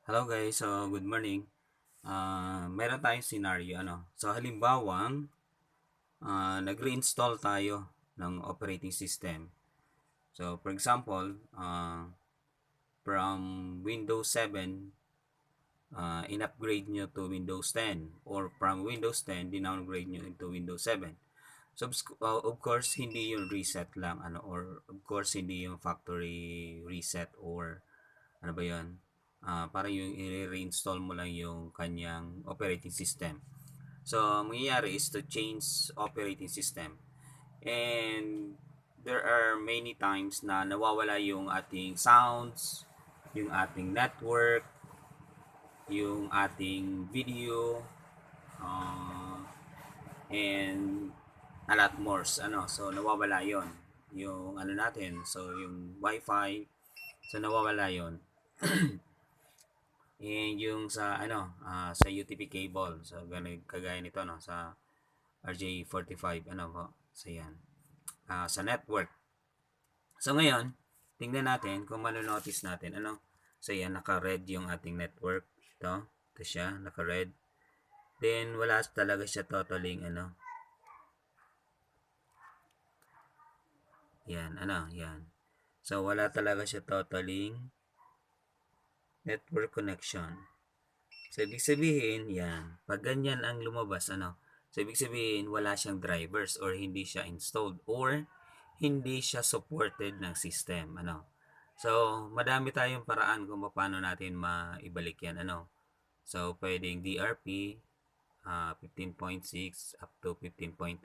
Hello guys, so good morning. Meron tayong scenario, ano. So halimbawa, nag-reinstall tayo ng operating system. So for example, from Windows 7, in-upgrade nyo to Windows 10 or from Windows 10, din-downgrade nyo into Windows 7. So of course, hindi yung reset lang, ano, or of course, hindi yung factory reset or ano ba yun? Para yung i-reinstall mo lang yung kanyang operating system. So, ang mangyayari is to change operating system. And there are many times na nawawala yung ating sounds, yung ating network, yung ating video, uh, and a lot more. So nawawala yon yung ano natin. So, yung wifi, so nawawala yon. And yung sa sa UTP cable, so ganun kagaya nito, no, sa RJ45, ano po, so yan. Sa network. So ngayon, tingnan natin kung manonotice natin, ano. So yan, naka-red yung ating network. Ito siya, naka-red. Then wala talaga siya totaling, ano. Yan, yan. So wala talaga siya totaling network connection. So, ibig sabihin, yan. Pag ganyan ang lumabas, ano? So, ibig sabihin, wala siyang drivers or hindi siya installed or hindi siya supported ng system, ano? So, madami tayong paraan kung paano natin maibalik yan, ano? So, pwedeng DRP, 15.6 up to 15.8.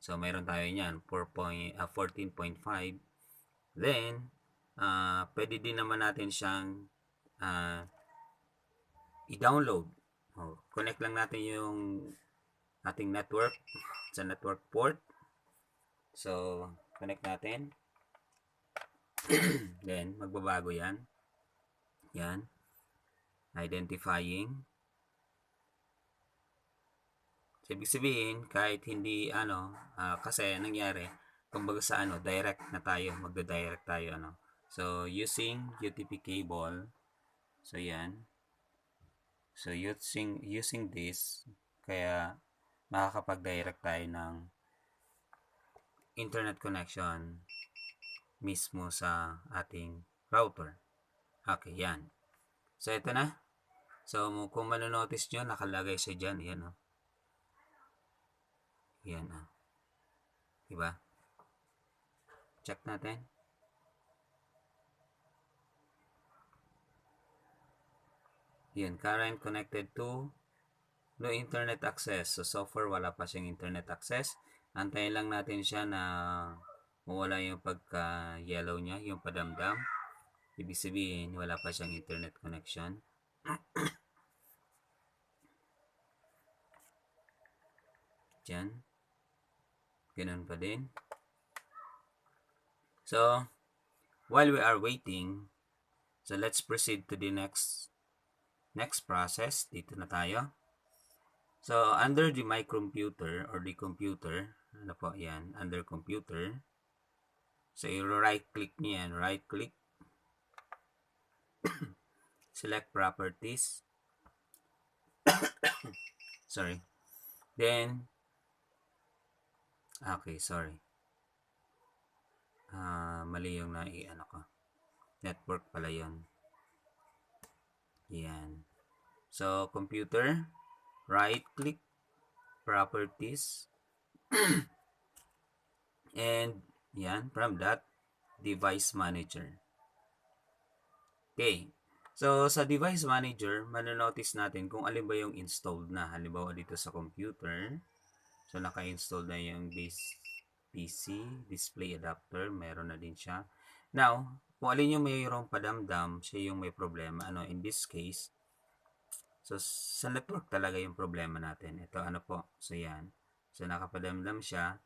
So, mayroon tayo niyan, 14.5. Then, pwede din naman natin siyang i-download. Connect lang natin yung ating network sa network port. So, connect natin. Then, magbabago yan. Yan. Identifying. So, ibig sabihin, kahit hindi, kasi nangyari, kumbaga sa direct na tayo, magda-direct tayo, ano. So, using UTP cable, so yan. So, using this, kaya makakapag-direct tayo ng internet connection mismo sa ating router. Okay, yan. So, ito na. So, kung manonotice nyo, nakalagay siya dyan. Yan, oh. Yan, oh. Diba? Check natin. Yan, current connected to no internet access. So far, wala pa siyang internet access. Antayin lang natin siya na mawala yung pagka-yellow niya, yung padamdam. Ibig sabihin, wala pa siyang internet connection. Diyan. Ganun pa din. So, while we are waiting, so let's proceed to the next process. Dito na tayo. So, under the my computer or the computer, ano po yan, under computer, so i-right click niya yan, right click, select properties, sorry, then, okay, sorry, mali yung nai-ano ko, network pala yun, yan, so computer, right click, properties, and yan, from that, device manager. Okay, so sa device manager, manonotice natin kung alin ba yung installed na. Halimbawa dito sa computer, so naka-install na yung base PC, display adapter, meron na din siya. Now, kung alin yung mayroong padamdam, siya yung may problema. Ano, in this case, so sa network talaga yung problema natin. Ito ano po, so yan. So nakapadamdam siya,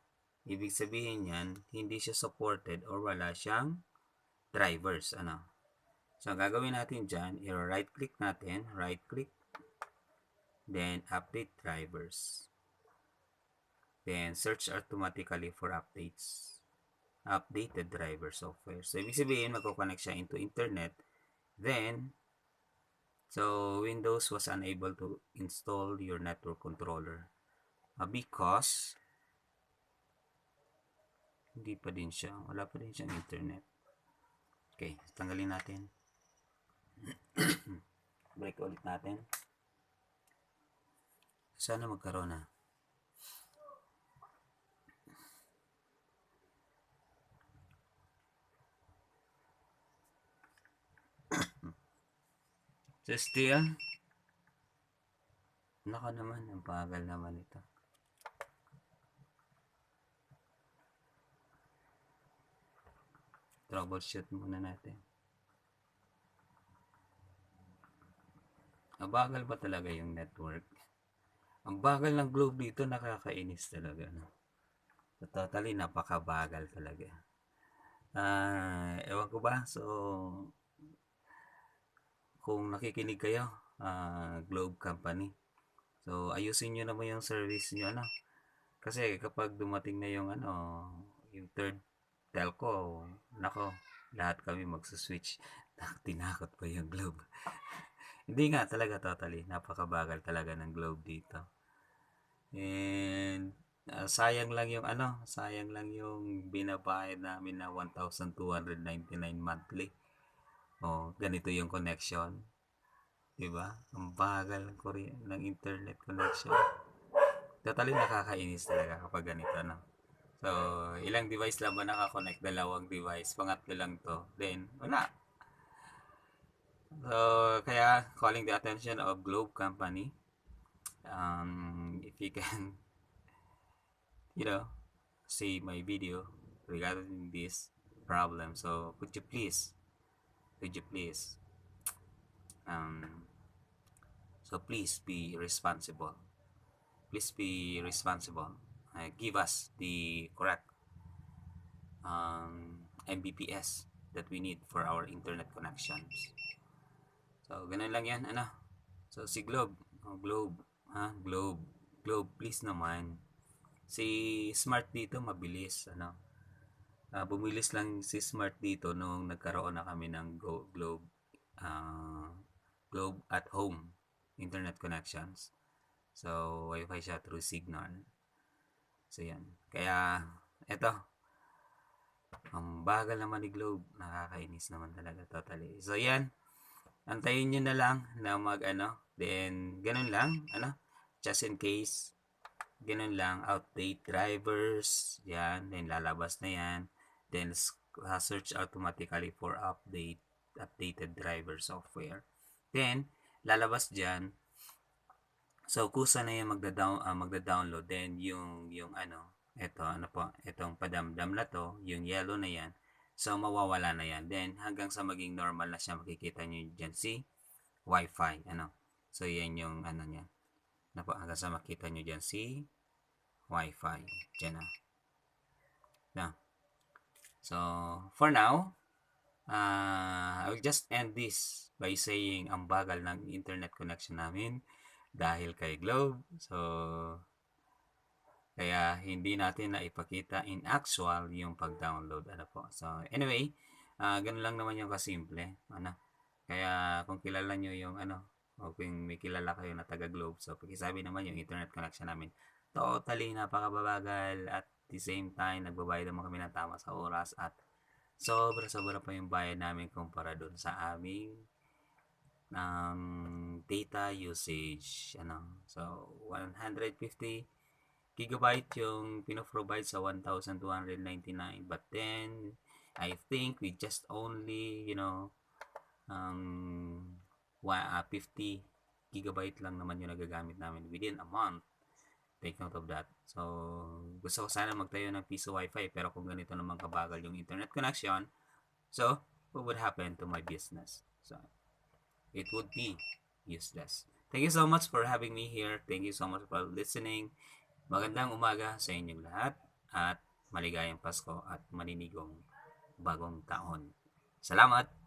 ibig sabihin yan, hindi siya supported or wala siyang drivers. Ano. So gagawin natin dyan, i-right click natin, right click, then update drivers. Then search automatically for updates. Updated driver software. So ibig sabihin, magkoconnect siya into internet. Then, So, Windows was unable to install your network controller because hindi pa din siya, wala pa din siyang internet. Okay, tanggalin natin. Break ulit natin. Sana magkaroon na. So still, naka naman, ang bagal naman ito. Troubleshoot muna natin. Ang bagal ba talaga yung network? Ang bagal ng globe dito, nakakainis talaga. No? So, totally, napakabagal talaga. Ewan ko ba? So, kung nakikinig kayo, Globe Company, so ayusin nyo naman yung service nyo, ano? Kasi kapag dumating na yung yung third telco, nako, lahat kami magsuswitch. Tinakot ko yung Globe. Hindi nga talaga, totally, napakabagal talaga ng Globe dito. And sayang lang yung sayang lang yung binabayad namin na 1,299 monthly. Oh, ganito yung connection. 'Di ba? Ang bagal ng internet connection. Totally nakakainis talaga kapag ganito, no? So, ilang device lang ba nakakonect? Dalawang device. Pangatlo lang to. Then, wala. So, kaya calling the attention of Globe Company. If you can, you know, see my video regarding this problem. So, could you please, um, so please be responsible. Please be responsible. Give us the correct Mbps that we need for our internet connections. So, ganun lang yan, ano. So, si Globe, Globe, Globe, Globe, please naman. Si Smart dito, mabilis, ano. Bumilis lang si Smart dito nung nagkaroon na kami ng Globe, Globe at home internet connections. So, Wi-Fi siya through Signal. So, yan. Kaya, eto, ang bagal naman ni Globe. Nakakainis naman talaga, totally. So, yan. Antayin nyo na lang na then, ganun lang, just in case, ganun lang, outdate drivers, yan, then lalabas na yan, then search automatically for updated driver software. Then, lalabas dyan, so kusa na yan magda-download, then yung itong padamdam na to, yung yellow na yan, so mawawala na yan. Then, hanggang sa maging normal na siya, makikita nyo dyan si Wi-Fi, So, yan yung niya. Hanggang sa makita nyo dyan si Wi-Fi. Dyan na. Now, so, for now, I will just end this by saying ang bagal ng internet connection namin dahil kay Globe. So, kaya hindi natin na ipakita in actual yung pag-download. So, anyway, ganun lang naman yung kasimple. Kaya kung kilala nyo yung o kung may kilala kayo na taga-Globe, so pakisabi naman yung internet connection namin. Totally napakababagal at the same time, nagbabayad naman kami ng tama sa oras at sobra-sobra pa yung bayad namin kumpara doon sa aming data usage. So, 150 gigabyte yung pinoprovide sa 1,299. But then, I think we just only, 50 gigabyte lang naman yung nagagamit namin within a month. Take note of that. So, gusto ko sana magtayo ng piso Wi-Fi, pero kung ganito naman kabagal yung internet connection, so, what would happen to my business? So, it would be useless. Thank you so much for having me here. Thank you so much for listening. Magandang umaga sa inyong lahat at maligayang Pasko at maninigong bagong taon. Salamat!